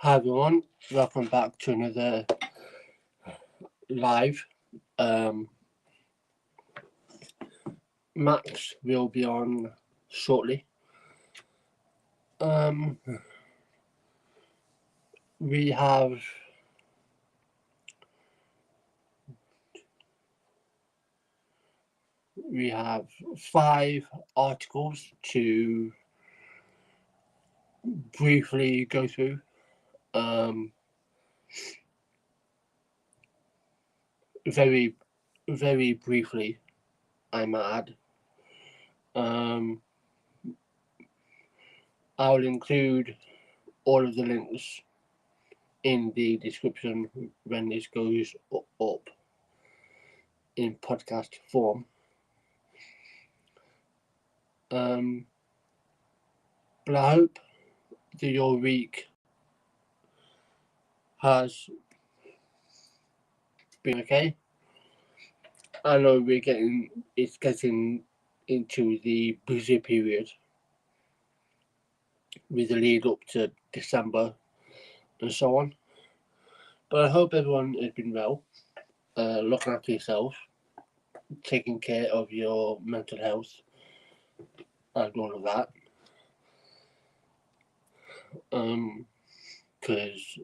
Hi everyone, welcome back to another live. Max will be on shortly. We have five articles to briefly go through. Very, very briefly, I might add. I'll include all of the links in the description when this goes up in podcast form. But I hope that your week has been okay. I know it's getting into the busy period with the lead up to December and so on. But I hope everyone has been well, looking after yourself, taking care of your mental health and all of that. Because,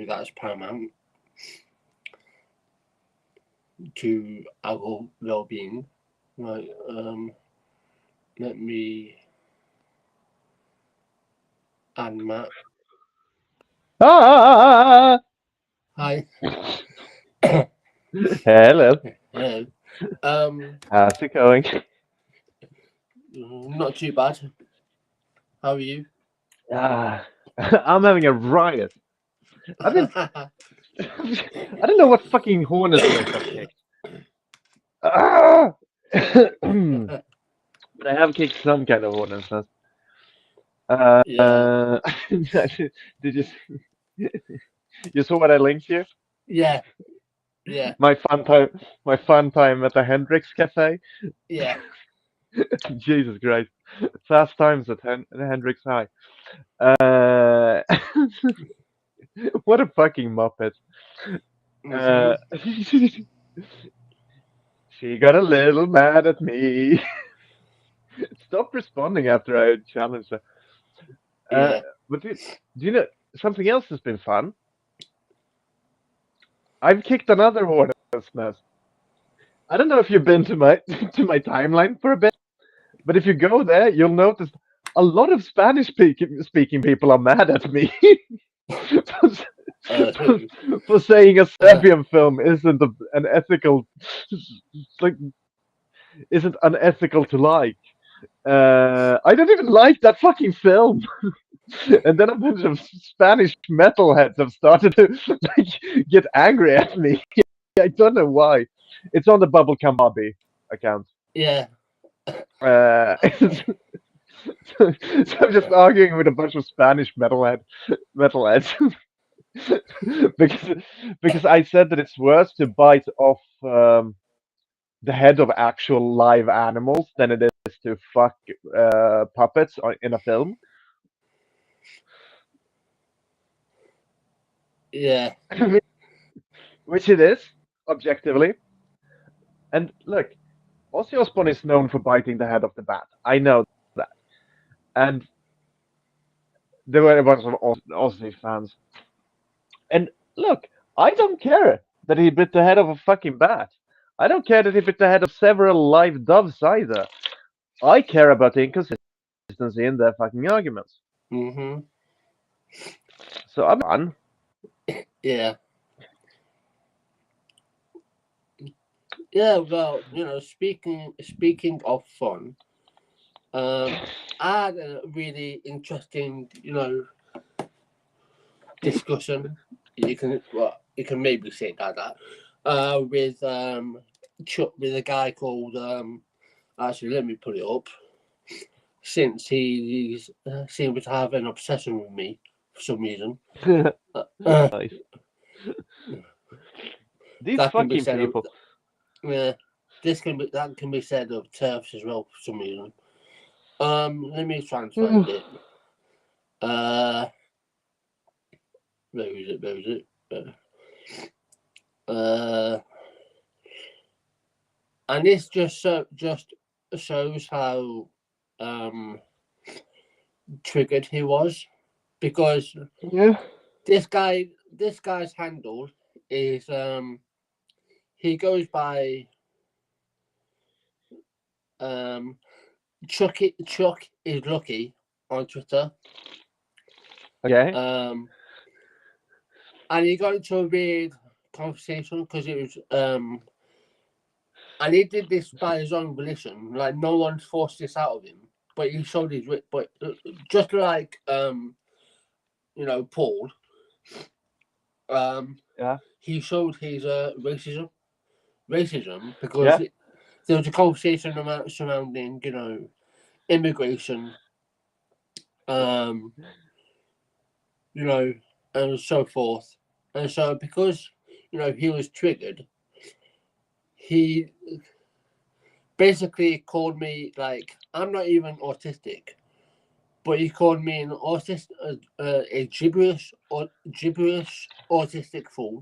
that's paramount to our well-being. Right, let me add Matt. Ah! Hi. Hello. Hello. How's it going? Not too bad. How are you? I'm having a riot. I mean, I don't know what fucking hornet's nest I've kicked. Ah! But I have kicked some kind of hornet's nest. Yeah. Did you you saw what I linked you? Yeah. Yeah. My fun time at the Hendrix Cafe. Yeah. Jesus Christ, fast times at Hendrix High. Uh, what a fucking muppet. She got a little mad at me. Stop responding after I challenged her. Yeah. But do you know something else has been fun? I've kicked another hornet's nest. I don't know if you've been to my to my timeline for a bit, but if you go there, you'll notice a lot of Spanish speaking people are mad at me for, for saying a Serbian film isn't an ethical, like, isn't unethical to like. I don't even like that fucking film. And then a bunch of Spanish metalheads have started to get angry at me. I don't know why. It's on the Bubblegum Hobby account. Yeah. So I'm just arguing with a bunch of Spanish metalheads because I said that it's worse to bite off the head of actual live animals than it is to fuck puppets in a film. Yeah. Which it is, objectively. And look, Ozzy Osbourne is known for biting the head of the bat. I know that. And there were a bunch of Ozzy fans. And look, I don't care that he bit the head of a fucking bat. I don't care that he bit the head of several live doves either. I care about the inconsistency in their fucking arguments. Mhm. So I'm fun. Yeah. Yeah. Well, speaking of fun, I had a really interesting, discussion. You can maybe say that. With with a guy called Actually, let me put it up. Since he seems to have an obsession with me for some reason. Nice. These That can be fucking said of people. that can be said of turfs as well for some reason. Let me try and find it. Where is it? Where is it? And this just shows how triggered he was, because Yeah. this guy's handle is he goes by Chuck is lucky on Twitter. Okay. And he got into a weird conversation because it was and he did this by his own volition. Like, no one forced this out of him, but he showed his wit. But just like Paul, Yeah. he showed his racism because there was a conversation surrounding immigration, and so forth. And so because he was triggered, he basically called me, like, I'm not even autistic, but he called me an autistic, a gibberish autistic fool.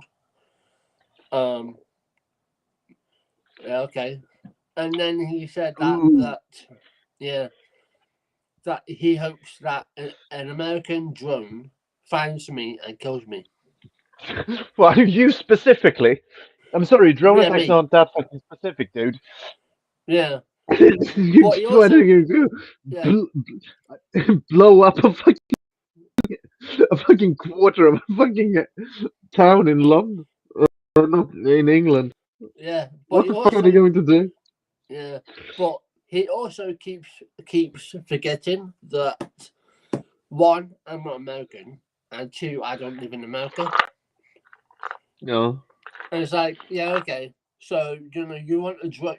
Yeah, okay. And then he said that he hopes that an American drone finds me and kills me. Well, you specifically. I'm sorry, drone Yeah, attacks me. aren't that fucking specific, dude. Yeah. You But he try also, to yeah, blow up a fucking quarter of a fucking town in London, or not in England. yeah. But What he the fuck are they also, going to do? yeah. But he also keeps forgetting that, one, I'm not American, and two, I don't live in America. No. And it's like, yeah, okay. So you want a drone,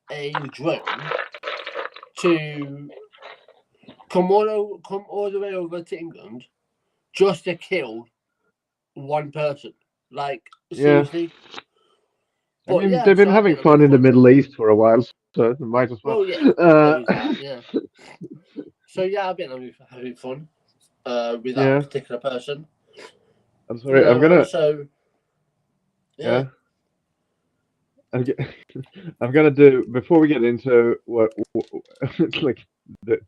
a drone to come all the way over to England just to kill one person. Like, Yeah. seriously. I But mean, yeah, they've been so I've having been having fun in the fun. Middle East for a while, so might as well. Well, yeah, there is that. Yeah. So yeah, I've been having fun with that Yeah. particular person. I'm sorry. I'm gonna. So yeah. Yeah. I'm, g- I'm gonna do before we get into what like the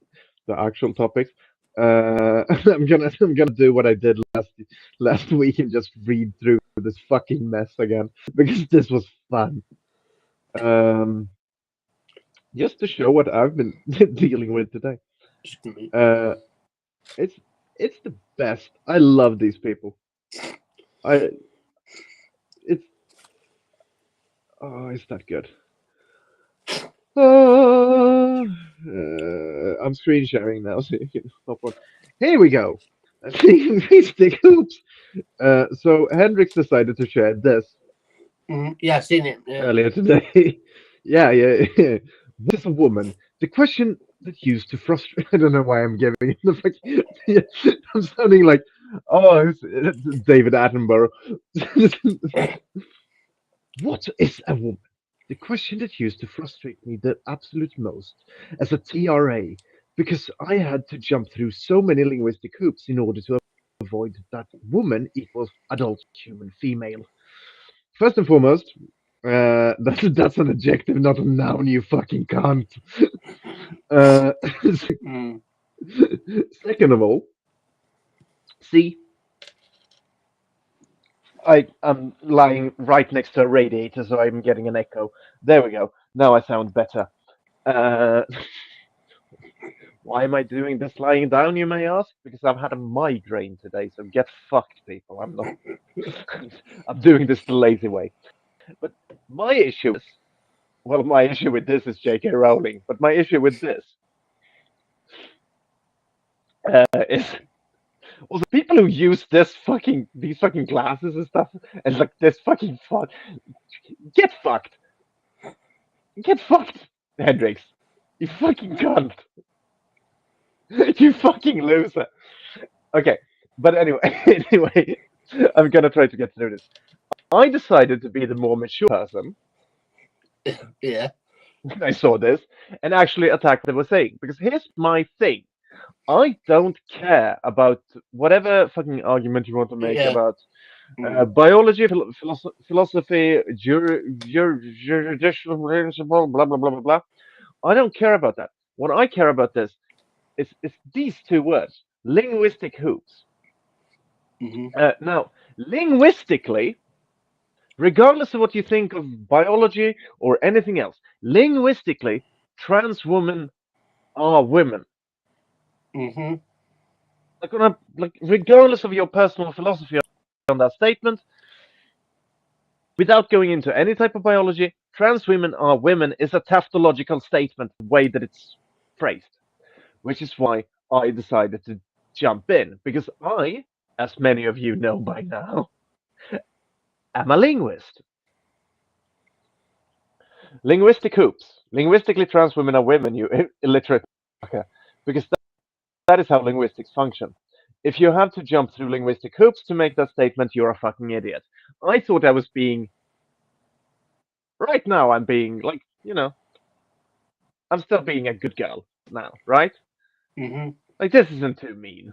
the actual topics. I'm gonna do what I did last week and just read through this fucking mess again because this was fun. Um, just to show what I've been dealing with today. Uh, it's it's the best. I love these people. I it's oh, it's that good. I'm screen sharing now, so you can hop on. Here we go. Stick hoops. So Hendrix decided to share this Yeah, I've seen it. Yeah. earlier today. Yeah. What is a woman? The question that used to frustrate. I don't know why I'm giving it the fuck. I'm sounding like, oh, it's David Attenborough. What is a woman? The question that used to frustrate me the absolute most as a TRA, because I had to jump through so many linguistic hoops in order to avoid that woman equals adult human female. First and foremost, that's an adjective, not a noun, you fucking cunt. Uh, Mm. second of all, see, I'm lying right next to a radiator, so I'm getting an echo. There we go. Now I sound better. Uh, why am I doing this lying down, you may ask? Because I've had a migraine today, so get fucked, people. I'm not. I'm doing this the lazy way. But my issue is, well, my issue with this is J.K. Rowling, but my issue with this is also people who use these fucking glasses and stuff, and like this fucking font. Get get fucked, Hendrix. You fucking cunt. You fucking loser. Okay, but anyway, anyway, I'm gonna try to get through this. I decided to be the more mature person Yeah. when I saw this and actually attack what they were saying. Because here's my thing. I don't care about whatever fucking argument you want to make Yeah. about Mm. biology, philosophy, judicial principle, blah blah blah blah blah. I don't care about that. What I care about this is these two words: linguistic hoops. Mm-hmm. Now, linguistically, regardless of what you think of biology or anything else, linguistically, trans women are women. Mm-hmm. Like regardless of your personal philosophy on that statement, without going into any type of biology, trans women are women is a tautological statement, the way that it's phrased, which is why I decided to jump in, because I, as many of you know by now, am a linguist. Linguistic hoops. Linguistically, trans women are women, you illiterate fucker, because that is how linguistics function. If you have to jump through linguistic hoops to make that statement, you're a fucking idiot. I thought I was being, right now, I'm being, like, I'm still being a good girl now, right? Mm-hmm. Like, this isn't too mean.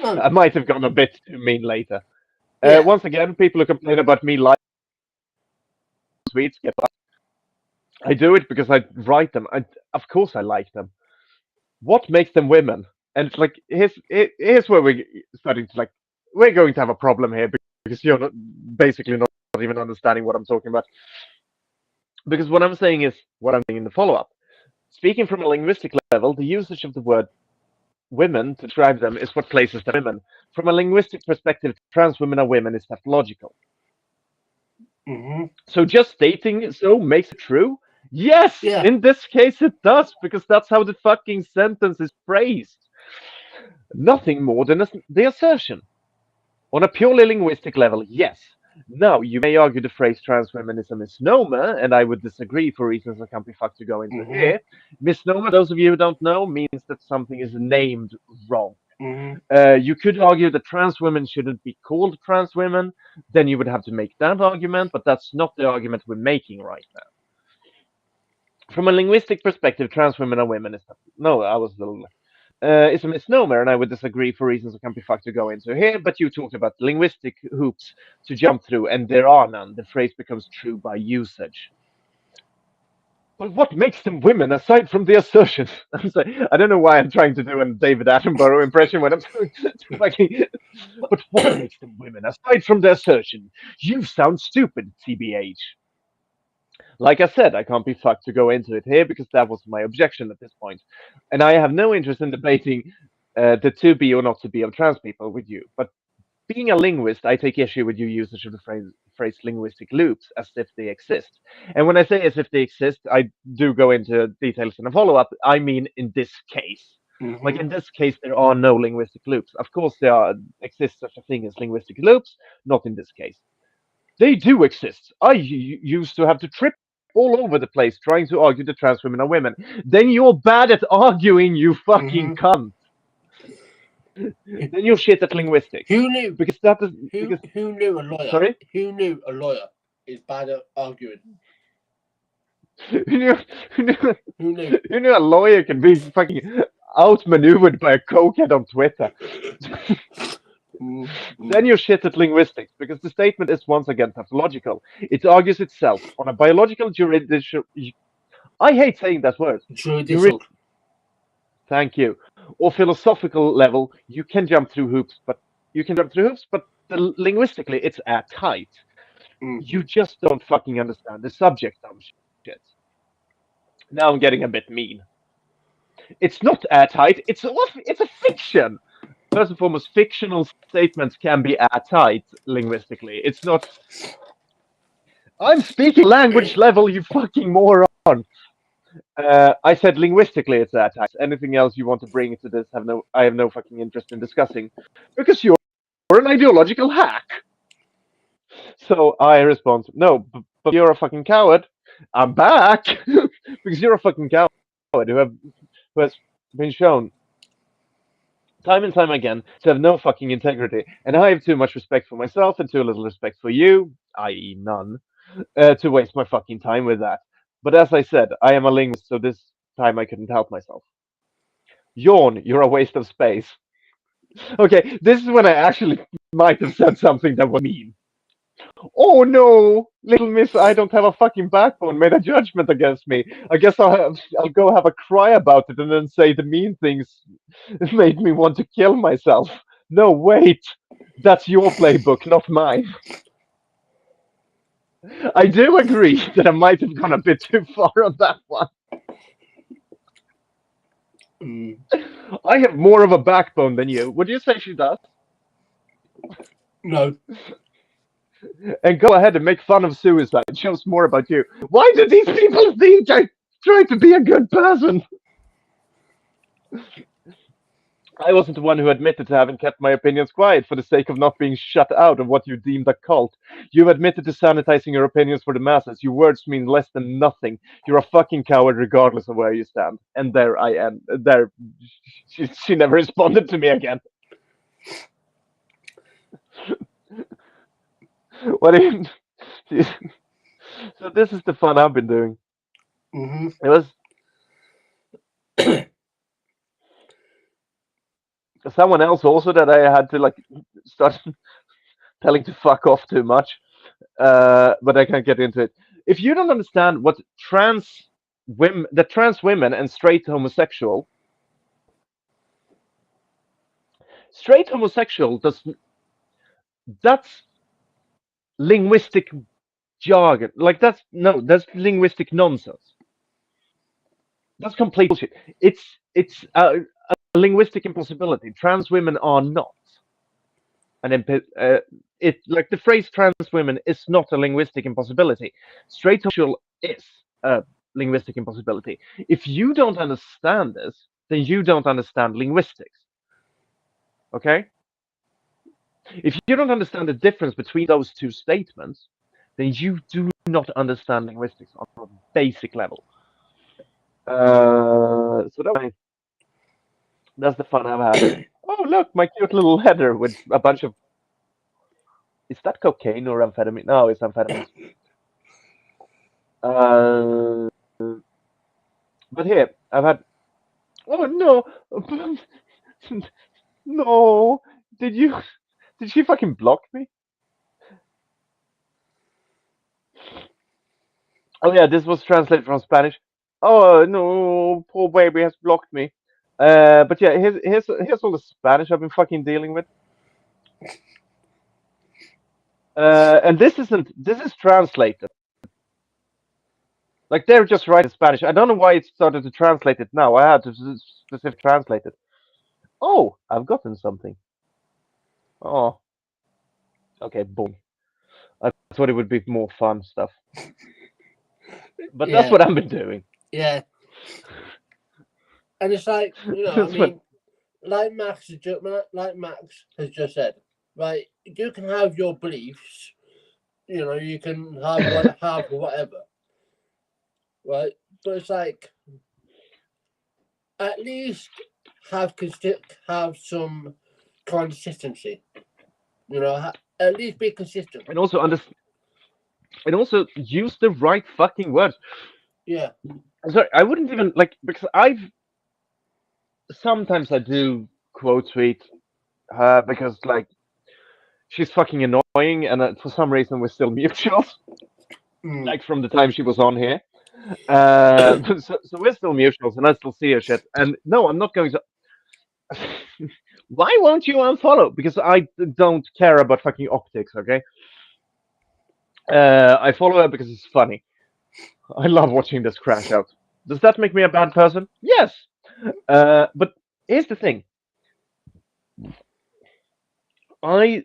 No. I might have gone a bit too mean later. Yeah. Once again, people who complain about me liking tweets, get back. I do it because I write them. Of course, I like them. What makes them women? And it's like, here's where we're starting to, like, we're going to have a problem here because you're not, basically not even understanding what I'm talking about. Because what I'm saying is what I'm saying in the follow up. Speaking from a linguistic level, the usage of the word women to describe them is what places them women. From a linguistic perspective, trans women are women is tautological. Mm-hmm. So just stating so makes it true? Yes, Yeah. in this case it does, because that's how the fucking sentence is phrased. Nothing more than the assertion. On a purely linguistic level, yes. Now, you may argue the phrase trans women is a misnomer, and I would disagree for reasons I can't be fucked to go into Mm-hmm. here. Misnomer, those of you who don't know, means that something is named wrong. Mm-hmm. You could argue that trans women shouldn't be called trans women, then you would have to make that argument, but that's not the argument we're making right now. From a linguistic perspective, trans women are women. No, I was a little. It's a misnomer, and I would disagree for reasons I can't be fucked to go into here. But you talked about linguistic hoops to jump through, and there are none. The phrase becomes true by usage. But what makes them women aside from the assertion? I'm sorry, I don't know why I'm trying to do a David Attenborough impression when I'm fucking. But what makes them women aside from the assertion? You sound stupid, TBH. Like I said, I can't be fucked to go into it here because that was my objection at this point. And I have no interest in debating the to be or not to be of trans people with you. But being a linguist, I take issue with your usage of the phrase linguistic loops as if they exist. And when I say as if they exist, I do go into details in a follow up. I mean, in this case. Like Mm-hmm. in this case, there are no linguistic loops. Of course, exists such a thing as linguistic loops, not in this case. They do exist. I used to have to trip all over the place trying to argue that trans women are women. Then you're bad at arguing, you fucking Mm-hmm. cunt. Then you're shit at linguistics. Who knew? Because that is Who because who knew a lawyer? sorry? Who knew a lawyer is bad at arguing? Who knew, who knew, Who knew? who knew a lawyer can be fucking outmaneuvered by a cokehead on Twitter? Mm-hmm. Then you're shit at linguistics because the statement is once again tautological. It argues itself on a biological juridical. I hate saying that word. Jurid. Judicial. Thank you. Or philosophical level, you can jump through hoops, but linguistically, it's airtight. Mm-hmm. You just don't fucking understand the subject, dumb shit. Now I'm getting a bit mean. It's not airtight. It's a fiction. First and foremost, fictional statements can be airtight linguistically. It's not. I'm speaking language level, you fucking moron. I said linguistically it's airtight. Anything else you want to bring to this? I have no fucking interest in discussing, because you're an ideological hack. So I respond, no, but you're a fucking coward. I'm back because you're a fucking coward who has been shown time and time again to have no fucking integrity. And I have too much respect for myself and too little respect for you, i.e., none, to waste my fucking time with that. But as I said, I am a linguist, so this time I couldn't help myself. Yawn, you're a waste of space. Okay, this is when I actually might have said something that was mean. Oh no, little miss, I don't have a fucking backbone, made a judgment against me. I guess I'll go have a cry about it and then say the mean things made me want to kill myself. No, wait, that's your playbook, not mine. I do agree that I might have gone a bit too far on that one. Mm. I have more of a backbone than you. Would you say she does? No. And go ahead and make fun of suicide. It shows more about you. Why do these people think I try to be a good person? I wasn't the one who admitted to having kept my opinions quiet for the sake of not being shut out of what you deemed a cult. You admitted to sanitizing your opinions for the masses. Your words mean less than nothing. You're a fucking coward regardless of where you stand. And there I am. There, she never responded to me again. What do you? So this is the fun I've been doing. Mm-hmm. It was someone else also that I had to like start telling to fuck off too much. But I can't get into it. If you don't understand what trans women and straight homosexual does that's linguistic jargon. Like that's linguistic nonsense. That's complete bullshit. It's a linguistic impossibility. Trans women are not it like the phrase trans women is not a linguistic impossibility. Straight homosexual is a linguistic impossibility. If you don't understand this, then you don't understand linguistics. Okay? If you don't understand the difference between those two statements, then you do not understand linguistics on a basic level. So that's the fun I've had. Oh look, my cute little header with a bunch of. Is that cocaine or amphetamine? No, it's amphetamines. Uh, but here I've had. Oh no, no! Did you? Did she fucking block me? Oh yeah, this was translated from Spanish. Oh no, poor baby has blocked me. But yeah, here's all the Spanish I've been fucking dealing with. And this is translated. Like they're just writing Spanish. I don't know why it started to translate it now. I had to specifically translate it. Oh, I've gotten something. Oh, okay, boom. I thought it would be more fun stuff, but that's Yeah. what I've been doing. Yeah. And it's like, I That's what. mean, like Max has just said, right? You can have your beliefs. You can have whatever, right? But it's like at least have some consistency. At least be consistent. And also and also use the right fucking words. Yeah. Sorry, I wouldn't even like because I've sometimes I do quote tweet her because like she's fucking annoying, and for some reason we're still mutuals. Mm. Like from the time she was on here, so we're still mutuals, and I still see her shit. And no, I'm not going to. Why won't you unfollow? Because I don't care about fucking optics. Okay. I follow her because it's funny. I love watching this crash out. Does that make me a bad person? Yes. But here's the thing. I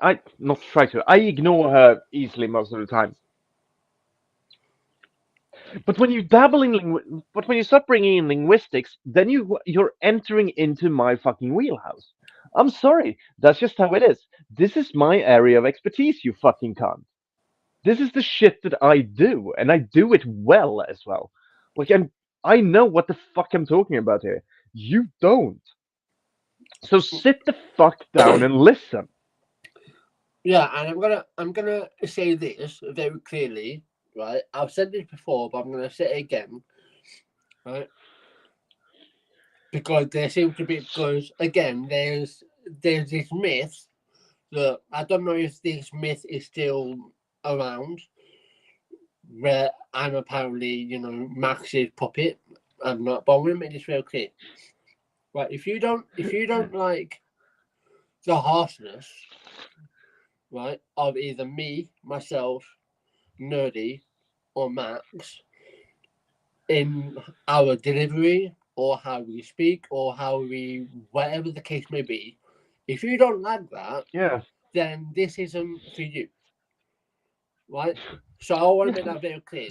I not try to. I ignore her easily most of the time. But when you dabble in but when you start bringing in linguistics, then you're entering into my fucking wheelhouse. I'm sorry, that's just how it is. This is my area of expertise. You fucking cunt. This is the shit that I do, and I do it well as well. Like, I know what the fuck I'm talking about here. You don't. So sit the fuck down and listen. Yeah, and I'm gonna say this very clearly, right? I've said this before, but I'm gonna say it again, right? because there seems to be, because again, there's this myth that I don't know if this myth is still around, where I'm apparently, Max's puppet. I'm not, but I want to make this real clear. Right, if you don't like the harshness, right, of either me, myself, Nerdy, or Max in our delivery or how we speak or how we, whatever the case may be, if you don't like that, Yeah. then this isn't for you, right? So I want to make that very clear,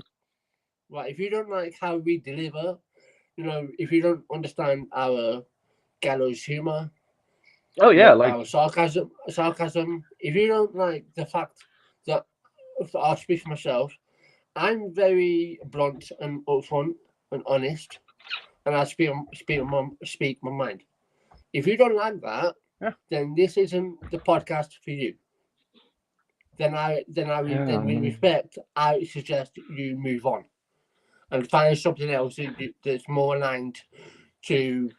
right? If you don't like how we deliver, if you don't understand our gallows humor, Oh yeah, like our sarcasm, if you don't like the fact that, I'll speak for myself, I'm very blunt and upfront and honest, and I speak my mind. If you don't like that, yeah. then this isn't the podcast for you. Then with respect, I suggest you move on and find something else that's more aligned to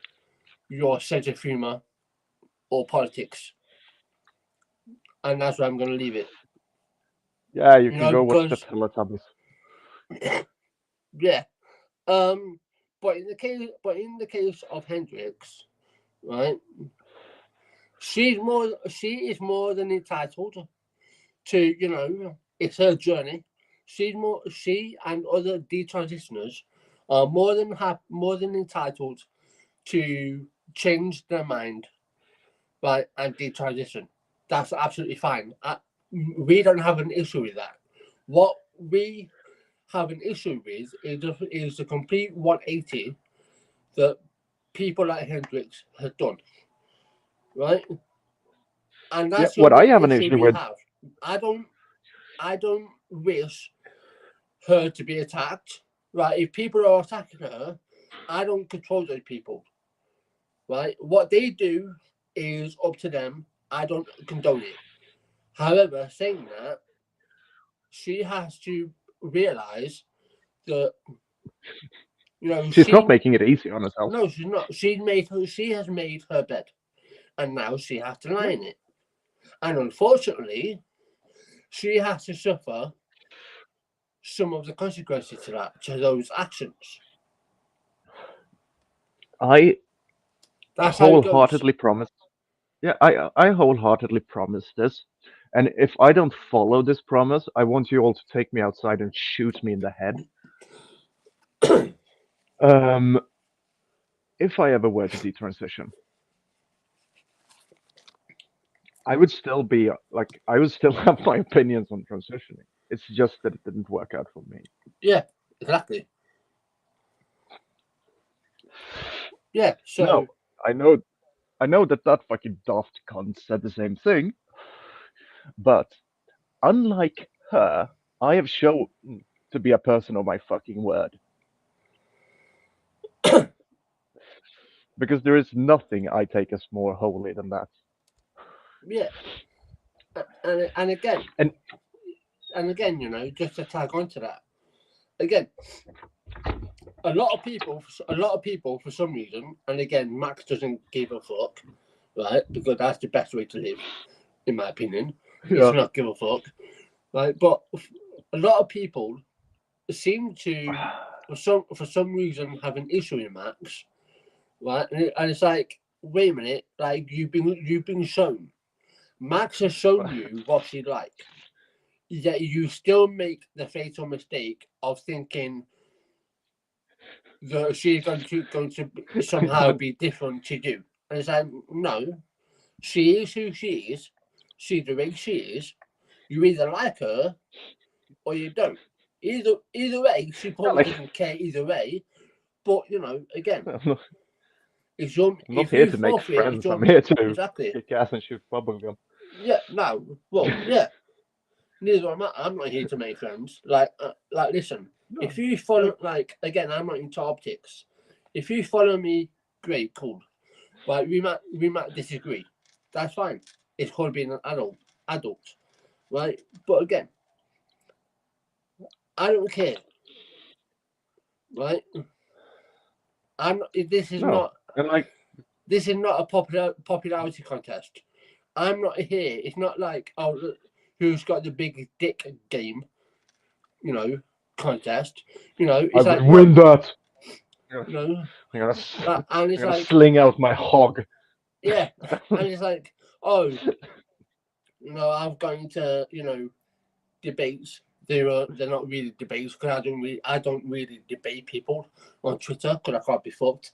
your sense of humor or politics. And that's where I'm going to leave it. Yeah, you can go watch the Because Teletubbies. yeah, but in the case of Hendrix, right? She is more than entitled to, it's her journey. She and other detransitioners are more than entitled to change their mind, right, and detransition. That's absolutely fine. We don't have an issue with that. What we have an issue with is the complete 180 that people like Hendrix have done, right? And Yeah, that's the what I only have an issue issue we with. have. I don't wish her to be attacked, right? If people are attacking her, I don't control those people, right? What they do is up to them. I don't condone it. However, saying that, she has to realize that, She's not making it easy on herself. no, she's not. She has made her bed, and now she has to lie Yeah. in it. And unfortunately, she has to suffer some of the consequences to those actions. I That's how it goes. wholeheartedly promise. Yeah, I wholeheartedly promise this. And if I don't follow this promise, I want you all to take me outside and shoot me in the head. Um, if I ever were to detransition, I would still be like, I would still have my opinions on transitioning. It's just that it didn't work out for me. Yeah, exactly. Yeah, No, so I know, I know that that fucking daft cunt said the same thing, but unlike her, I have shown to be a person of my fucking word. Because there is nothing I take as more holy than that. yeah, and again, And just to tag on to that, again, a lot of people for some reason, and again, Max doesn't give a fuck, right? Because that's the best way to live, in my opinion. It's yeah, not give a fuck, right? But a lot of people seem to, for some reason, have an issue with Max, right? And it's like, wait a minute, like you've been shown. Max has shown you what she's like. Yet you still make the fatal mistake of thinking that she's going to somehow be different to you. And it's like, no, she is who she is. She's the way she is. You either like her or you don't. Either way, she probably like doesn't care either way. But again, I'm if not here you to make forfeit, friends. I'm here to exactly. kick ass and shoot bubblegum. Yeah, no, well, yeah. Neither am I. I'm not here to make friends. Listen. No, If you no. follow, again, I'm not into optics. If you follow me, great, cool. Right, we might disagree. That's fine. It's called being an adult, right? But again, I don't care, right? I'm. This is No. not And like, this is not a popularity contest. I'm not here. It's not like, oh, look, who's got the big dick game, contest. It's I like, would no, win that. no. I'm And it's gonna like, sling out my hog. yeah. And it's like, oh, I'm going to, debates. They're not really debates because I don't really debate people on Twitter because I can't be fucked.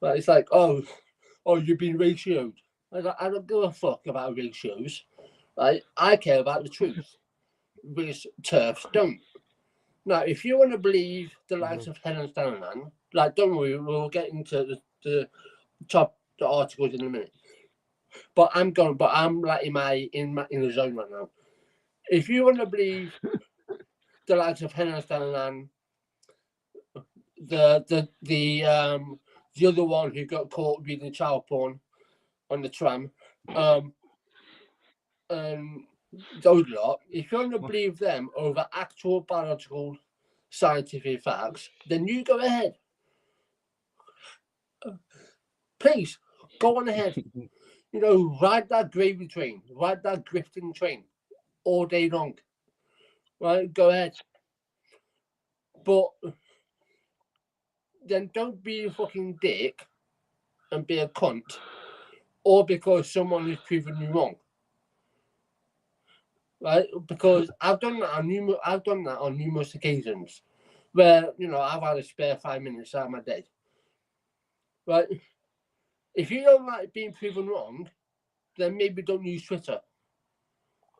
But it's like, oh, you've been ratioed. I don't give a fuck about ratios. Right? I care about the truth. Which turfs don't. Now, if you want to believe the likes of Helen Stanahan, like, don't worry, we'll get into the articles in a minute. But I'm like in the zone right now. If you want to believe the likes of Helen Stanahan, the other one who got caught reading child porn on the tram, those lot, if you want to believe them over actual biological scientific facts, then you go ahead. Please, go on ahead. Ride that gravy train, ride that grifting train all day long. Right, go ahead. But then don't be a fucking dick and be a cunt, or because someone is proving you wrong. Right? Because I've done that on numerous occasions, where I've had a spare 5 minutes out of my day. Right? If you don't like being proven wrong, then maybe don't use Twitter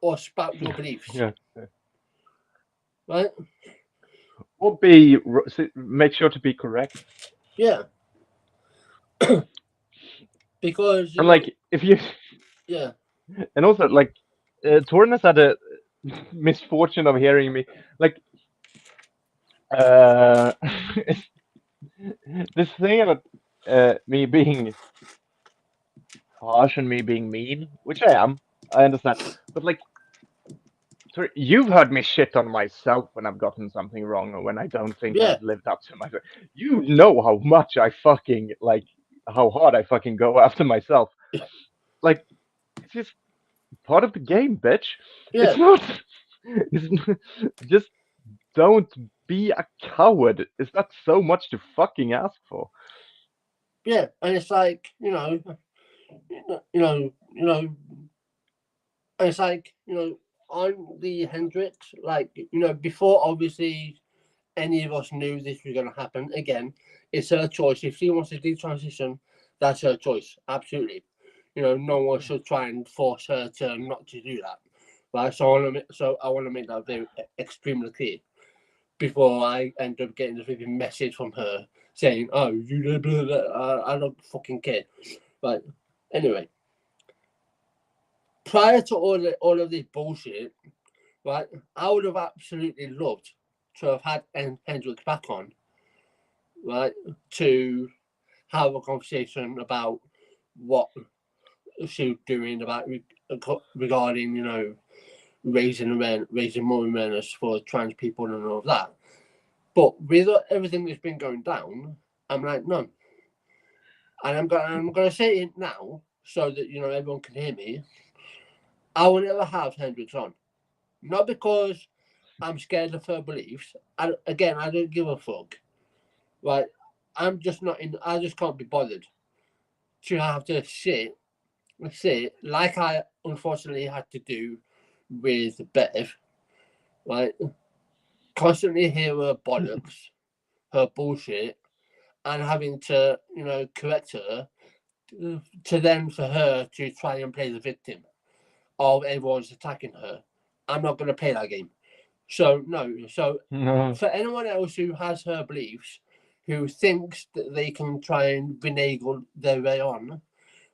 or spout your beliefs. Yeah. Right? Or make sure to be correct. Yeah. Because And like, if you, yeah. and also like, Torn has had a misfortune of hearing me like, uh, this thing about me being harsh and me being mean, which I am. I understand, but like, sorry, you've heard me shit on myself when I've gotten something wrong or when I don't think Yeah. I've lived up to my. You know how much I fucking like, how hard I fucking go after myself. Like, it's just part of the game, bitch. Yeah. It's not. It's not, just don't be a coward. Is that so much to fucking ask for? Yeah. And it's like, and it's like, I'm the Hendrix, like, before obviously any of us knew this was going to happen. Again, it's her choice. If she wants to detransition, that's her choice. Absolutely. No one should try and force her to not to do that. Right. So I want to make that very extremely clear before I end up getting this message from her saying, "Oh, you blah, blah, blah. I don't fucking care." Right. Anyway, prior to all of this bullshit, right, I would have absolutely loved to have had Hendrix back on, right, to have a conversation about what she was doing about regarding raising more awareness for trans people and all of that. But with everything that's been going down, I'm like, no. And I'm gonna say it now so that everyone can hear me. I will never have Hendrix on. Not because I'm scared of her beliefs. I don't give a fuck. Right? I'm just not in. I just can't be bothered to have to sit like I unfortunately had to do with Bev. Right? Constantly hear her bollocks, her bullshit, and having to correct her to then for her to try and play the victim of everyone's attacking her. I'm not going to play that game. So no. So for anyone else who has her beliefs, who thinks that they can try and finagle their way on,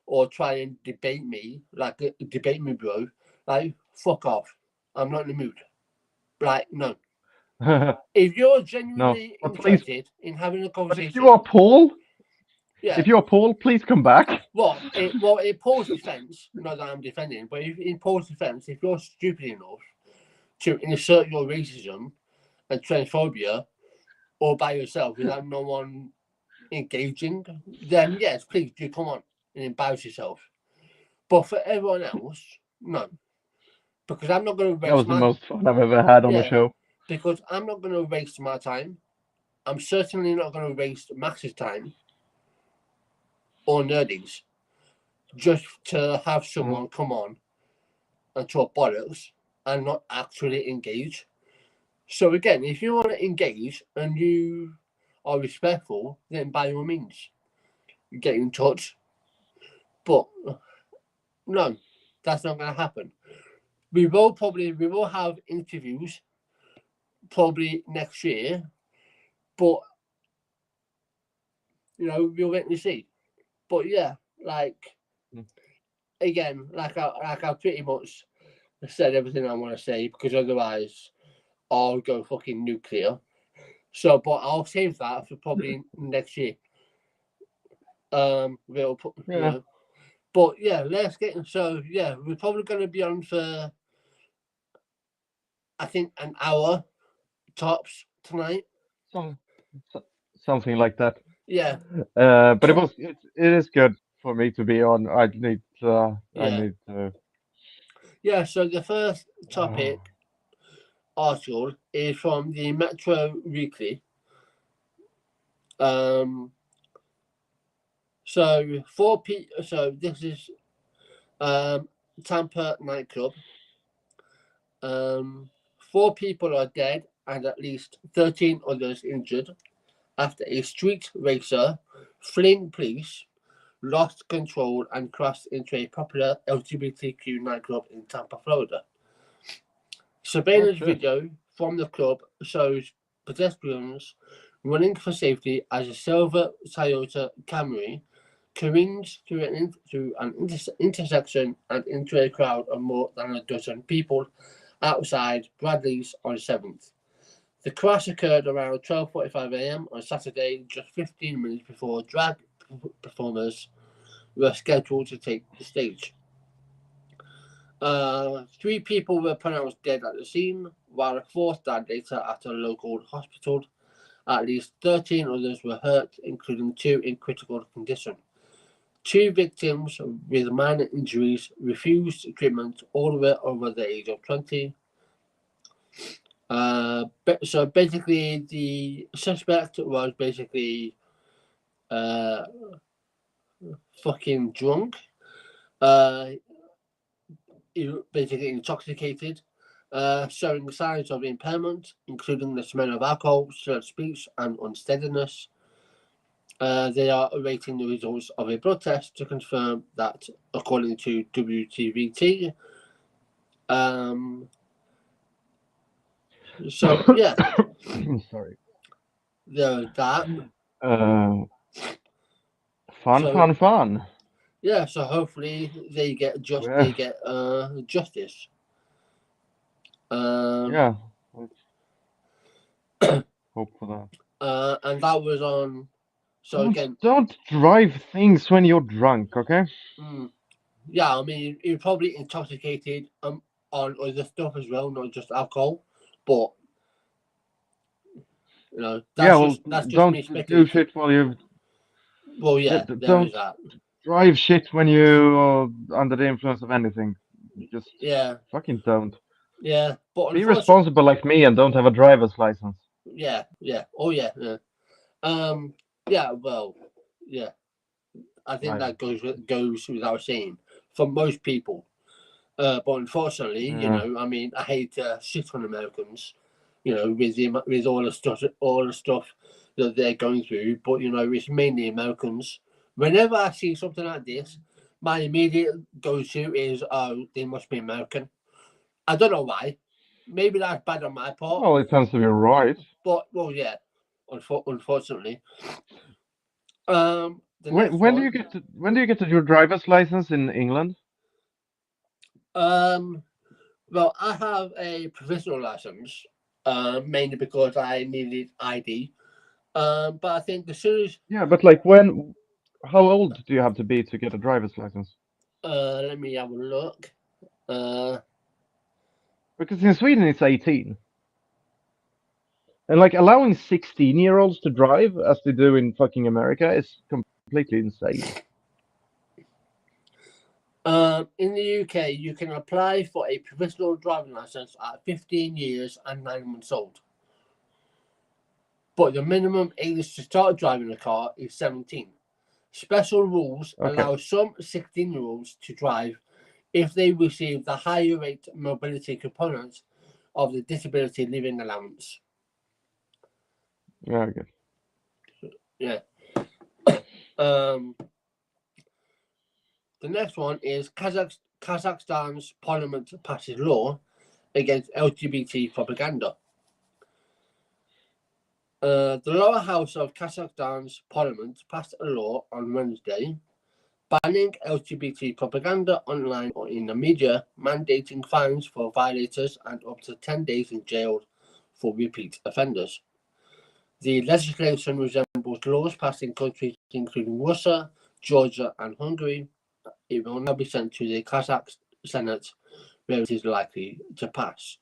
or try and debate me, bro, like fuck off. I'm not in the mood. Like no. If you're No, genuinely but please. interested in having a But if you are conversation, Paul, yeah. please come back. Well, in Paul's defence, not that I'm defending, but in Paul's defence, if you're stupid enough to insert your racism and transphobia all by yourself without no one engaging, then yes, please do come on and embarrass yourself. But for everyone else, no, because I'm not going to That waste was the most fun I've ever had on the show. because I'm not going to waste my time. I'm certainly not going to waste Max's time or Nerdy's just to have someone come on and talk bollocks and not actually engage. So again, if you want to engage and you are respectful, then by all means, get in touch. But no, that's not going to happen. We will have interviews probably next year, but we'll wait and see. But yeah, like again, like I pretty much said everything I want to say because otherwise I'll go fucking nuclear. So, but I'll save that for probably next year. We'll put, but yeah, let's get. So yeah, we're probably going to be on for I think an hour tops tonight. Something like that. Yeah. But it is good for me to be on. I need to. Yeah. So the first topic article is from the Metro Weekly. So So this is Tampa Nightclub. 4 people are dead and at least 13 others injured after a street racer, fleeing police, lost control and crashed into a popular LGBTQ nightclub in Tampa, Florida. Surveillance video from the club shows pedestrians running for safety as a silver Toyota Camry careens through an intersection and into a crowd of more than a dozen people outside Bradley's on 7th. The crash occurred around 12:45 a.m. on Saturday, just 15 minutes before drag performers were scheduled to take the stage. 3 people were pronounced dead at the scene, while a 4th died later at a local hospital. At least 13 others were hurt, including 2 in critical condition. 2 victims with minor injuries refused treatment, all were over the age of 20. So basically, the suspect was basically fucking drunk. Basically intoxicated, showing signs of impairment, including the smell of alcohol, slurred speech, and unsteadiness. They are awaiting the results of a blood test to confirm that, according to WTVT. So yeah, sorry. There's that. Fun. Yeah, so hopefully they get justice. Yeah. Hope for that. And that was on. So again, don't drive things when you're drunk, okay? Yeah, I mean, you're probably intoxicated on other stuff as well, not just alcohol. But that's just don't me speculating. do shit while you. Well, yeah, there is that. Drive shit when you're under the influence of anything. Just fucking don't. Yeah, but be responsible like me and don't have a driver's license. Yeah. Oh yeah. Yeah. Well, yeah. I think that goes without saying for most people. But unfortunately, I mean, I hate to shit on Americans, with all the stuff that they're going through. But it's mainly Americans. Whenever I see something like this, my immediate go-to is, oh, they must be American. I don't know why. Maybe that's bad on my part. Well, it tends to be right. But well, yeah. Unfortunately. When do you get to your driver's license in England? Well, I have a provisional license, mainly because I needed ID. But I think as soon as but how old do you have to be to get a driver's license? Let me have a look. Because in Sweden it's 18. And like allowing 16-year-olds to drive as they do in fucking America is completely insane. In the UK, you can apply for a provisional driving license at 15 years and 9 months old. But the minimum age to start driving a car is 17. Special rules allow some 16-year-olds to drive if they receive the higher rate mobility component of the disability living allowance. Yeah, good. Yeah. The next one is Kazakhstan's parliament passes law against LGBT propaganda. The lower house of Kazakhstan's parliament passed a law on Wednesday banning LGBT propaganda online or in the media, mandating fines for violators and up to 10 days in jail for repeat offenders. The legislation resembles laws passed in countries including Russia, Georgia, and Hungary. It will now be sent to the Kazakh Senate, where it is likely to pass.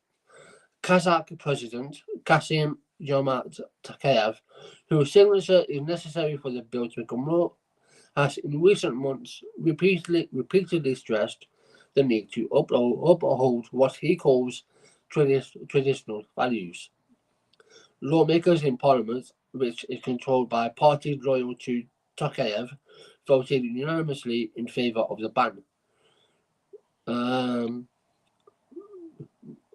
Kazakh President Kasim Jomart Tokayev, whose signature is necessary for the bill to become law, has in recent months repeatedly stressed the need to uphold what he calls traditional values. Lawmakers in parliament, which is controlled by parties loyal to Tokayev, voted unanimously in favour of the ban. A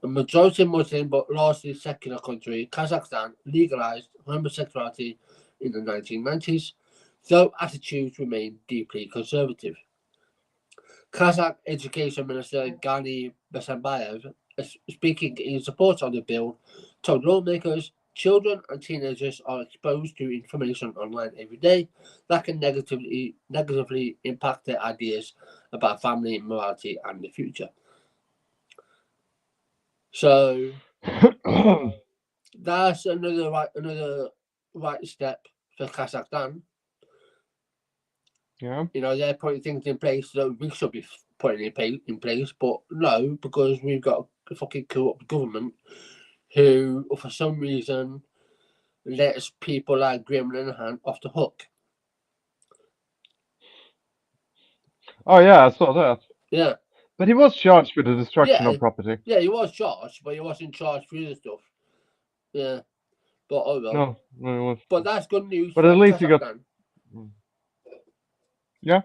majority Muslim but largely secular country, Kazakhstan legalized homosexuality in the 1990s, though attitudes remain deeply conservative. Kazakh Education Minister Gani Besambayev, speaking in support of the bill, told lawmakers children and teenagers are exposed to information online every day that can negatively impact their ideas about family, morality, and the future. So that's another right step for Kazakhstan. Yeah. You know, they're putting things in place that we should be putting in place, but no, because we've got a fucking corrupt government who, for some reason, lets people like Graham Linehan off the hook. Oh yeah, I saw that. Yeah. But he was charged with the destruction of property. Yeah, he was charged, but he wasn't charged for other stuff. Yeah. But oh well. No, it was. But that's good news But for at least Kazakhstan. he got. Yeah.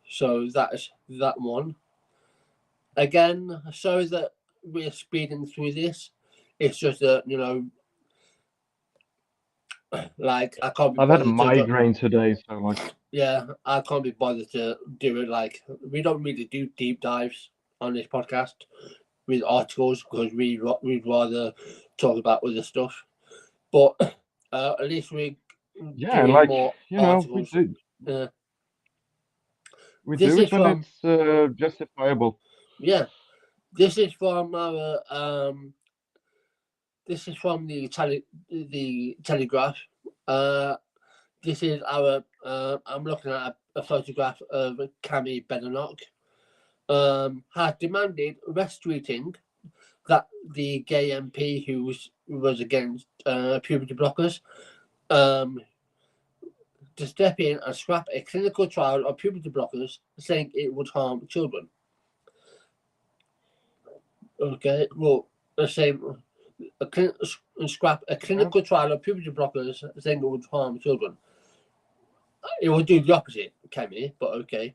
So that's that one. Again, sorry that we're speeding through this. It's just that, you know, like I can't be I've had a bothered to migraine today, so like. yeah, I can't be bothered to do it. Like we don't really do deep dives on this podcast with articles because we'd rather talk about other stuff. But at least we Yeah, doing like more you know, articles. we This do is it when from it's justifiable. yeah. This is from our this is from the Telegraph. This is our. I'm looking at a photograph of Cami Bedenock. Has demanded restricting that the gay MP who was against puberty blockers to step in and scrap a clinical trial of puberty blockers, saying it would harm children. Okay, well, the same. Scrap a clinical trial of puberty blockers, saying it would harm children. It would do the opposite, Kemi, but okay.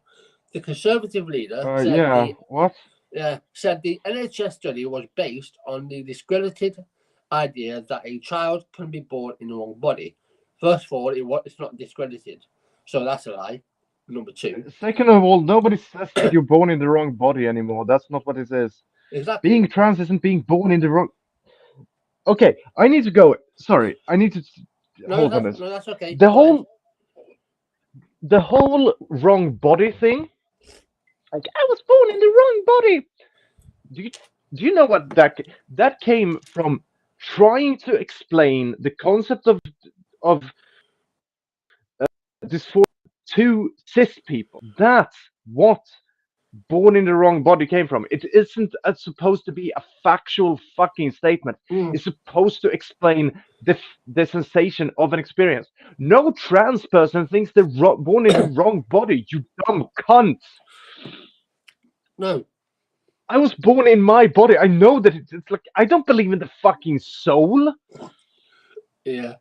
The Conservative leader said said the NHS study was based on the discredited idea that a child can be born in the wrong body. First of all, it's not discredited, so that's a lie. Number two. Second of all, nobody says that you're born in the wrong body anymore. That's not what it is. Exactly. Being trans isn't being born in the wrong. Okay, I need to go. Sorry, I need to hold on this. No, that's okay. The whole wrong body thing. Like I was born in the wrong body. Do you know what that came from? Trying to explain the concept of dysphoria to cis people. That's what born in the wrong body came from. It isn't supposed to be a factual fucking statement. It's supposed to explain the sensation of an experience. No trans person thinks they're born in the wrong body, you dumb cunt. No. I was born in my body. I know that it's like, I don't believe in the fucking soul. Yeah.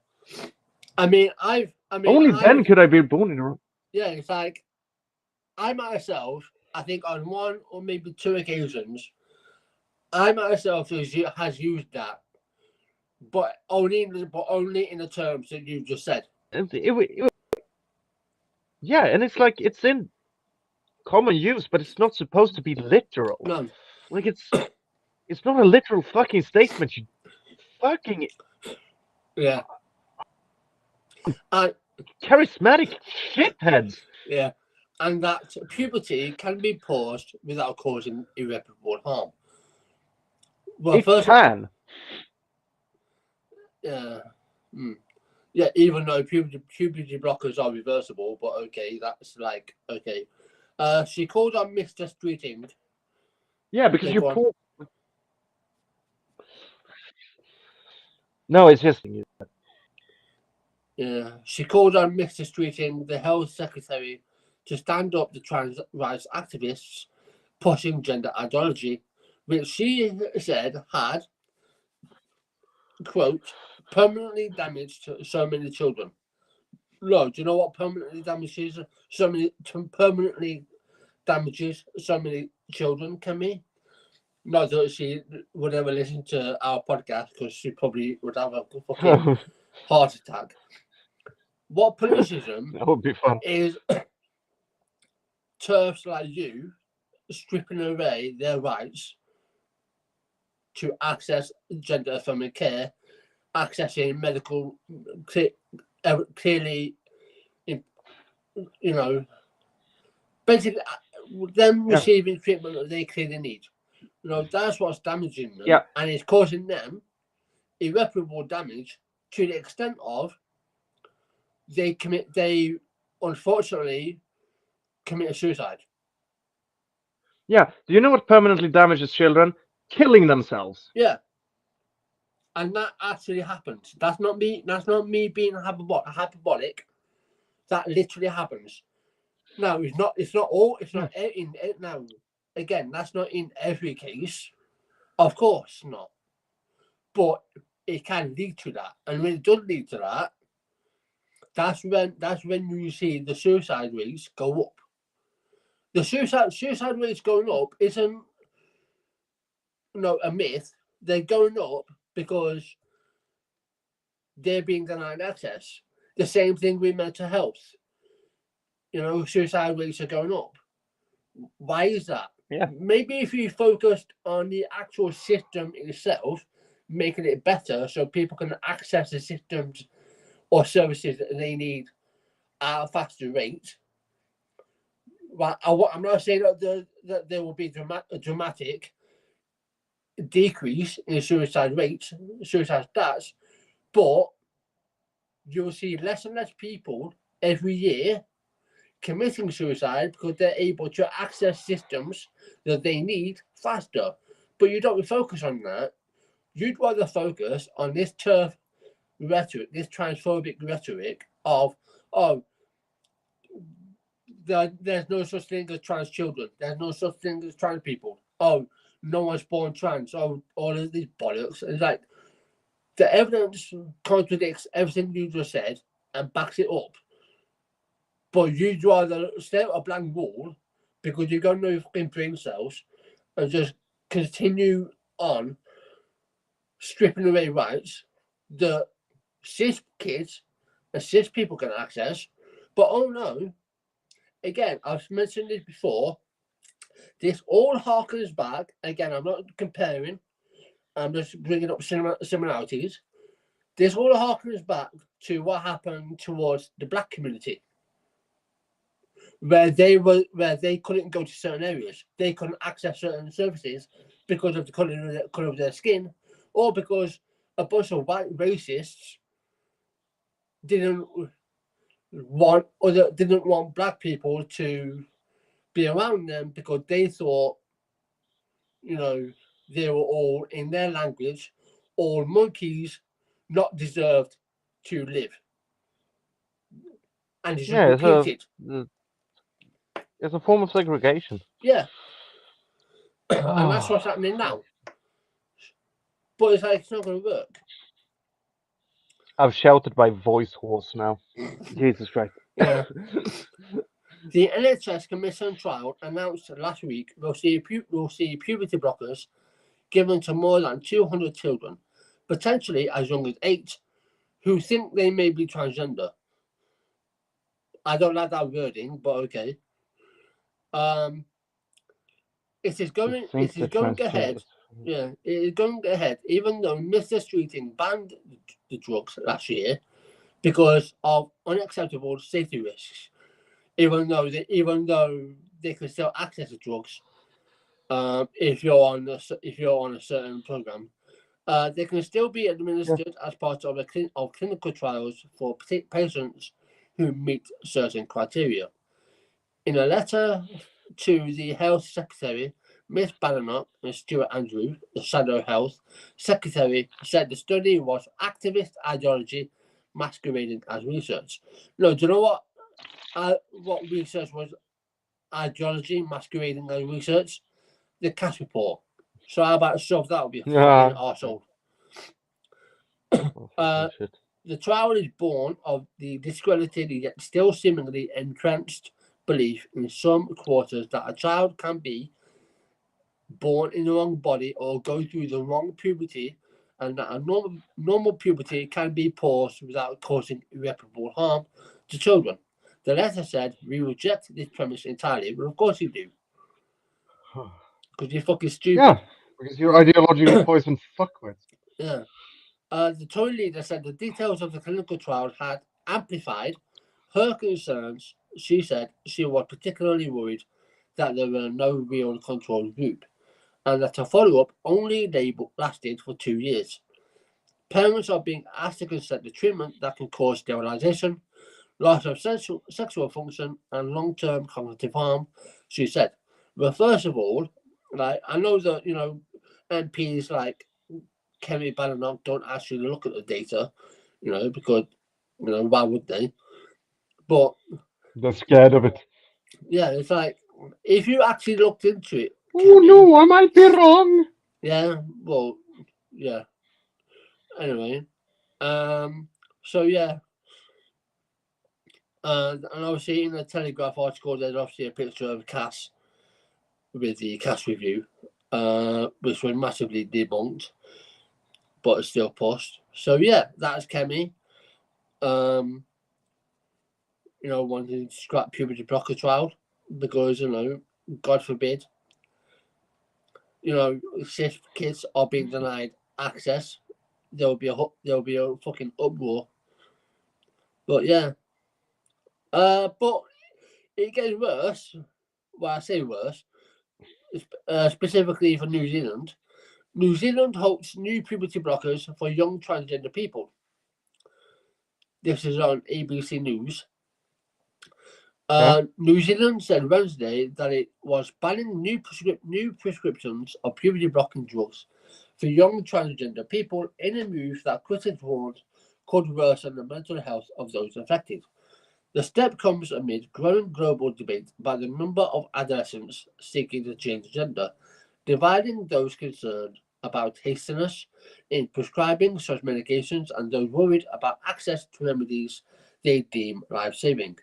I mean, Only then could I be born in the wrong. Yeah, it's like, I myself, I think on one or maybe two occasions, I myself has used that, but only in the terms that you just said. Yeah, and it's like, it's in common use, but it's not supposed to be literal. No. Like, it's not a literal fucking statement. You fucking Yeah. And charismatic shitheads. yeah, and that puberty can be paused without causing irreparable harm. Well, It can. Yeah. Yeah, even though puberty blockers are reversible, but okay, that's like, okay. She called on Mr. Streeting. Yeah, because you pull. No, it's just. Yeah, she called on Mr. Streeting, the health secretary, to stand up the trans rights activists pushing gender ideology, which she said had, quote, permanently damaged so many children. No, do you know what permanently damages permanently damages so many children can be? Not that she would ever listen to our podcast, because she probably would have a fucking heart attack. What politicism That would be fun. is turfs like you stripping away their rights to access gender affirming care, accessing medical clearly, you know, basically them receiving treatment that they clearly need. You know, that's what's damaging them, and it's causing them irreparable damage to the extent of they unfortunately commit suicide. Yeah. Do you know what permanently damages children? Killing themselves. Yeah. And that actually happens. That's not me being hyperbolic. That literally happens. Now, it's not in now. Again, that's not in every case. Of course not. But it can lead to that. And when it does lead to that, that's when you see the suicide rates go up. The suicide rates going up isn't a myth. They're going up because they're being denied access. The same thing with mental health. You know, suicide rates are going up. Why is that? Yeah. Maybe if you focused on the actual system itself, making it better so people can access the systems or services that they need at a faster rate. Well, I'm not saying that there will be a dramatic decrease in suicide rates, suicide stats, but you'll see less and less people every year committing suicide because they're able to access systems that they need faster. But you don't focus on that. You'd rather focus on this turf rhetoric, this transphobic rhetoric of, there's no such thing as trans children. There's no such thing as trans people. Oh, no one's born trans. Oh, all of these bollocks. It's like, the evidence contradicts everything you just said and backs it up. But you'd rather stare at a blank wall because you've got no fucking brain cells and just continue on stripping away rights that cis kids and cis people can access. But oh no, again, I've mentioned this before, this all harkens back, again, I'm not comparing, I'm just bringing up similarities. This all harkens back to what happened towards the black community, where they couldn't go to certain areas, they couldn't access certain services because of the color of their skin, or because a bunch of white racists didn't want black people to be around them because they thought, they were all, in their language, all monkeys not deserved to live. And it's just Yeah, repeated. it's a form of segregation. Yeah. And that's what's happening now. But it's like, it's not going to work. I've shouted my voice hoarse now. Jesus Christ. Yeah. The NHS Commission trial announced last week will see puberty blockers given to more than 200 children, potentially as young as 8, who think they may be transgender. I don't like that wording, but okay. It is going ahead. Yeah, it is going ahead, even though Mr. Streeting banned the drugs last year because of unacceptable safety risks. Even though they can still access the drugs, if you're on a certain program, they can still be administered as part of clinical trials for patients who meet certain criteria. In a letter to the Health Secretary, Ms. Badenoch and Stuart Andrews, the Shadow Health Secretary, said the study was activist ideology masquerading as research. No, do you know what research was ideology masquerading as research? The cash report. So how about shove that would be a fucking arsehole. The trial is born of the discredited yet still seemingly entrenched belief in some quarters that a child can be born in the wrong body or go through the wrong puberty, and that a normal puberty can be paused without causing irreparable harm to children. The letter said, "We reject this premise entirely," but of course you do. Because you're fucking stupid. Yeah, because you're ideologically poisoned fuckwits. Yeah. The Tory leader said the details of the clinical trial had amplified her concerns. She said she was particularly worried that there were no real control group and that a follow-up only lasted for 2 years. Parents are being asked to consent to treatment that can cause sterilization, loss of sexual function, and long-term cognitive harm, she said. But first of all, like, I know that, MPs like Kerry Badenoch don't actually look at the data, because, why would they? But they're scared of it. yeah, it's like, if you actually looked into it, Oh no, I might be wrong. Yeah, well, yeah. Anyway, so yeah, and obviously in the Telegraph article, there's obviously a picture of Cass with the Cass review, which was massively debunked, but it's still pushed. So yeah, that's Kemi. Wanting to scrap puberty blocker trial because God forbid, if kids are being denied access, there'll be a fucking uproar. But yeah, but it gets worse. Well, I say worse, specifically for New Zealand. New Zealand hopes new puberty blockers for young transgender people. This is on ABC News. New Zealand said Wednesday that it was banning new prescriptions of puberty blocking drugs for young transgender people in a move that critics warned could worsen the mental health of those affected. The step comes amid growing global debate about the number of adolescents seeking to change gender, dividing those concerned about hastiness in prescribing such medications and those worried about access to remedies they deem life-saving.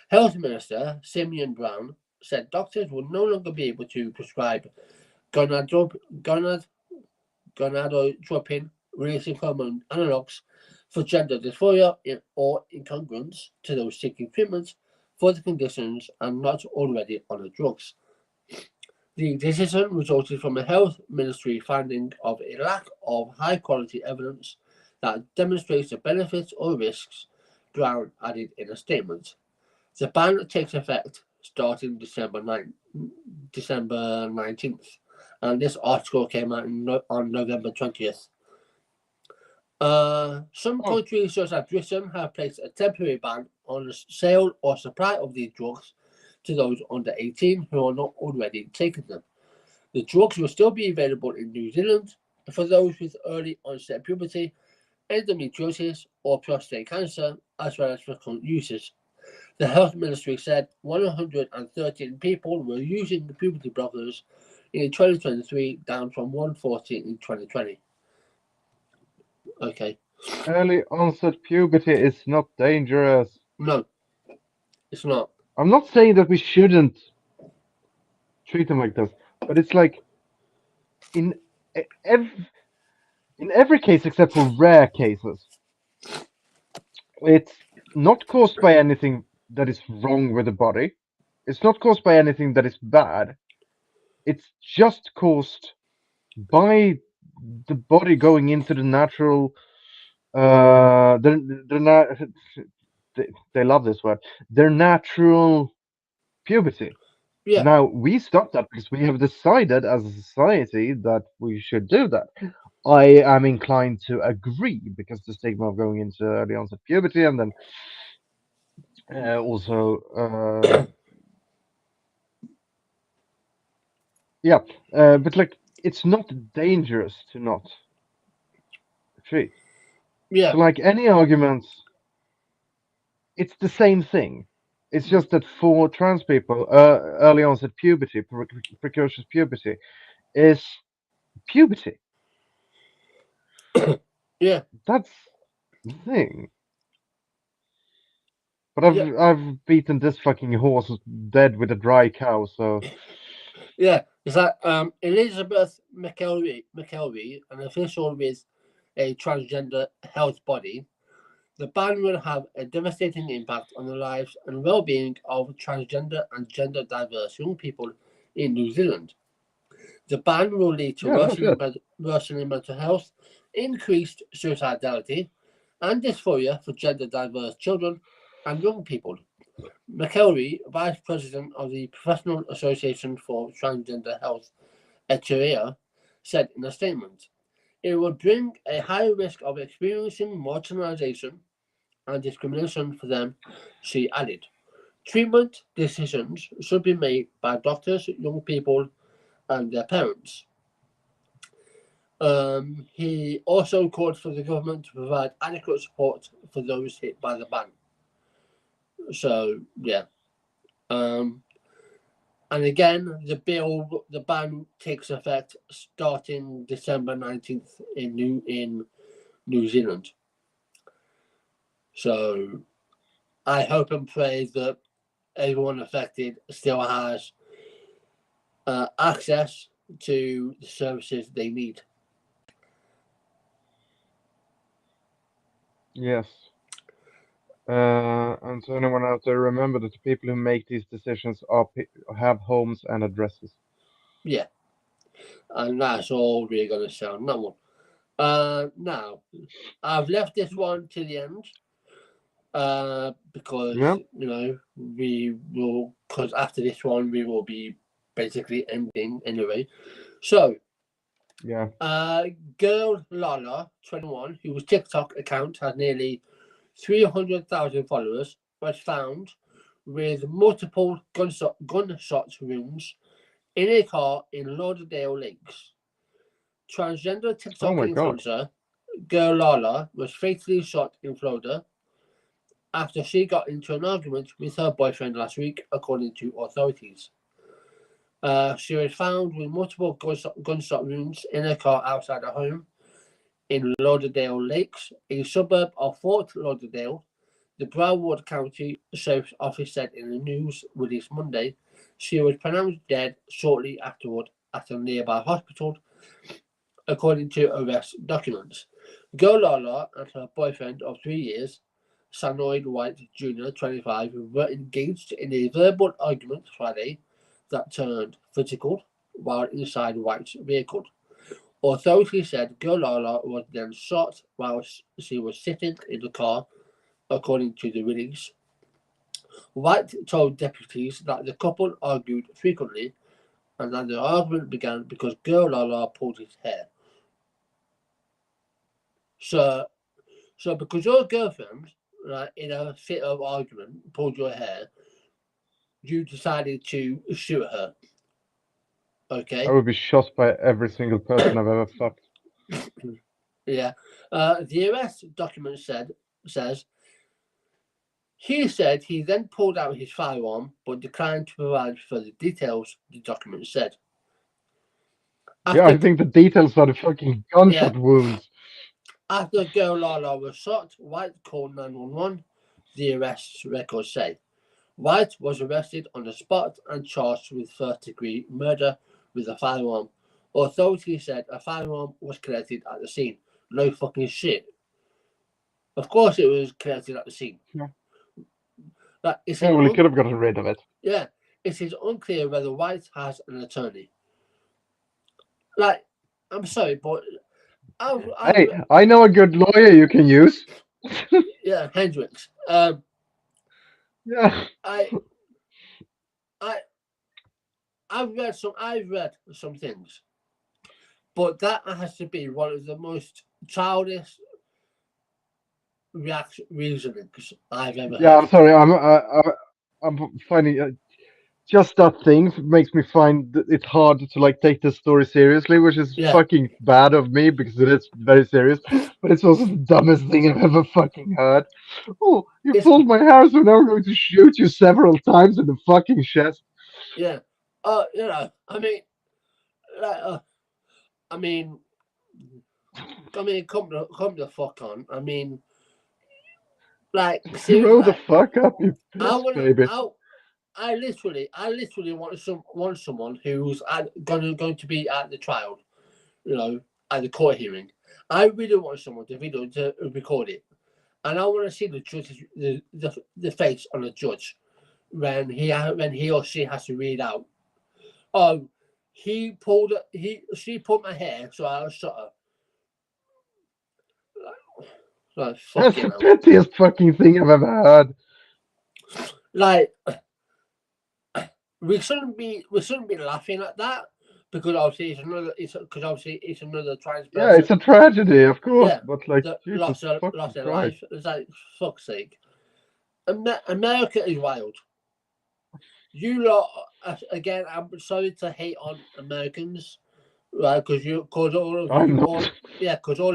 Health Minister Simeon Brown said doctors will no longer be able to prescribe gonadotropin releasing hormone analogues for gender dysphoria or incongruence to those seeking treatment for the conditions and not already on the drugs. The decision resulted from a health ministry finding of a lack of high quality evidence that demonstrates the benefits or risks, Brown added in a statement. The ban takes effect starting December 19th, and this article came out on November 20th. Some countries, such as Britain, have placed a temporary ban on the sale or supply of these drugs to those under 18 who are not already taking them. The drugs will still be available in New Zealand for those with early onset puberty, endometriosis, or prostate cancer, as well as for current users. The health ministry said 113 people were using the puberty blockers in 2023, down from 140 in 2020. Okay. Early onset puberty is not dangerous. No, it's not. I'm not saying that we shouldn't treat them like this, but it's like in in every case except for rare cases, it's not caused by anything that is wrong with the body. It's not caused by anything that is bad. It's just caused by the body going into the natural they love this word, their natural puberty. Yeah, Now we stop that because we have decided as a society that we should do that. I am inclined to agree because the stigma of going into early onset puberty and then also yeah, but like it's not dangerous to not treat. yeah, So like any arguments, it's the same thing. It's just that for trans people, early onset puberty, precocious puberty, is puberty. yeah, That's the thing. But yeah, I've beaten this fucking horse dead with a dry cow. So yeah. It's like Elizabeth McKelvey, an official with a transgender health body. The ban will have a devastating impact on the lives and well-being of transgender and gender diverse young people in New Zealand. The ban will lead to yeah, no shit. worsening mental health, increased suicidality, and dysphoria for gender diverse children and young people. McKelvey, Vice President of the Professional Association for Transgender Health, ETRIA, said in a statement, "It would bring a higher risk of experiencing marginalization and discrimination for them," she added. "Treatment decisions should be made by doctors, young people, and their parents." He also called for the government to provide adequate support for those hit by the ban. So, yeah. Um, and again, the ban takes effect starting December 19th in New Zealand. So, I hope and pray that everyone affected still has access to the services they need. Yes. And to anyone out there, remember that the people who make these decisions have homes and addresses. Yeah, and that's all we're going to say on that one. Now, I've left this one to the end because, Yeah. we will, because after this one, we will be basically ending anyway. So, Yeah. girl Lala, 21, whose TikTok account has nearly 300,000 followers, was found with multiple gunshot wounds in a car in Lauderdale Lakes. Transgender Oh TikTok my God. influencer girl Lala was fatally shot in Florida after she got into an argument with her boyfriend last week, according to authorities. She was found with multiple gunshot wounds in her car outside her home in Lauderdale Lakes, a suburb of Fort Lauderdale. The Broward County Sheriff's Office said in a news release Monday she was pronounced dead shortly afterward at a nearby hospital, according to arrest documents. Golala and her boyfriend of 3 years, Sanoid White Jr., 25, were engaged in a verbal argument Friday that turned physical while inside White's vehicle. Authorities said Golala was then shot while she was sitting in the car, according to the release. White told deputies that the couple argued frequently and that the argument began because Golala pulled his hair. So because your girlfriend, in a fit of argument, pulled your hair, you decided to shoot her. Okay. I would be shot by every single person I've ever fucked. Yeah. The arrest document says he said he then pulled out his firearm but declined to provide further details, the document said. Yeah, I think the details are the fucking gunshot wounds. After girl Lala was shot, White called 911, the arrest records say. White was arrested on the spot and charged with first-degree murder with a firearm. Authorities said a firearm was collected at the scene. No fucking shit. Of course it was collected at the scene. Yeah. Yeah, well, he could have gotten rid of it. Yeah, it is unclear whether White has an attorney. Like, I'm sorry, but I know a good lawyer you can use. Yeah, Hendricks. Yeah. I've read some things, but that has to be one of the most childish reasonings I've ever heard. Yeah, I'm sorry. I'm finding just that thing makes me find it hard to like take this story seriously, which is fucking bad of me because it is very serious. But it's also the dumbest thing I've ever fucking heard. Oh, you pulled my hair, so now we're going to shoot you several times in the fucking chest. Yeah. You know, I mean, like, come the fuck on. I mean, like, grow the fuck up, you bitch, baby. I literally want someone who's going to be at the trial, you know, at the court hearing. I really want someone to record it, and I want to see the judge, the face on the judge when he or she has to read out. Oh, she pulled my hair, so I shot her. Like, that's the pettiest fucking thing I've ever heard. Like, we shouldn't be laughing at that because obviously it's another trans person. Yeah, it's a tragedy, of course. Yeah, but like, Jesus lost their life. It's like, fuck's sake. America is wild. You lot, again, I'm sorry to hate on Americans, right? Because all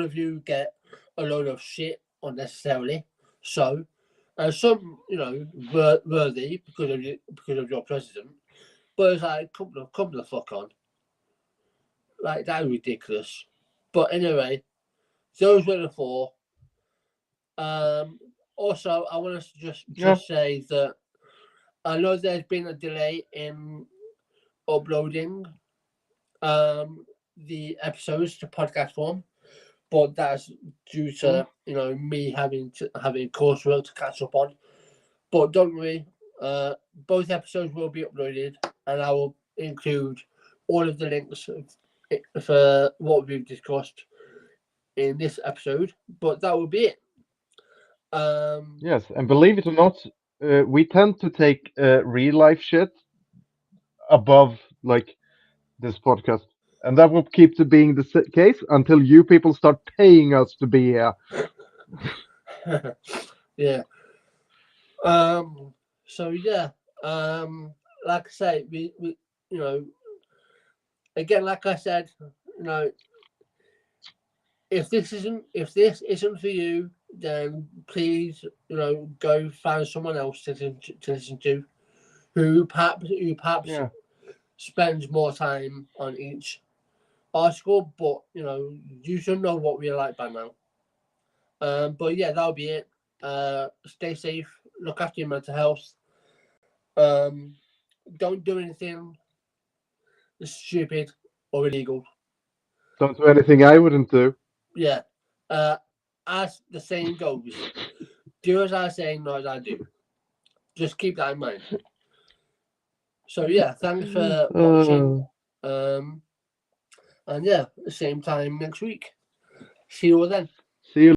of you get a load of shit unnecessarily. So, some, you know, worthy because of your president, but it's like, come the fuck on. Like, that's ridiculous. But anyway, those were the four. Also, I want to just say that I know there's been a delay in uploading the episodes to podcast form, but that's due to me having coursework to catch up on. But don't worry, both episodes will be uploaded, and I will include all of the links for what we've discussed in this episode. But that will be it. Yes, and believe it or not, we tend to take real life shit above like this podcast, and that will keep to being the case until you people start paying us to be here. Yeah. So yeah. Like I say, we again, like I said, if this isn't for you, then please, go find someone else to listen to, who perhaps spends more time on each article. But you should know what we're like by now. But yeah, that'll be it. Stay safe. Look after your mental health. Don't do anything stupid or illegal. Don't do anything I wouldn't do. Yeah. As the saying goes, do as I say, not as I do. Just keep that in mind. So yeah, thanks for watching. And yeah, the same time next week. See you all then.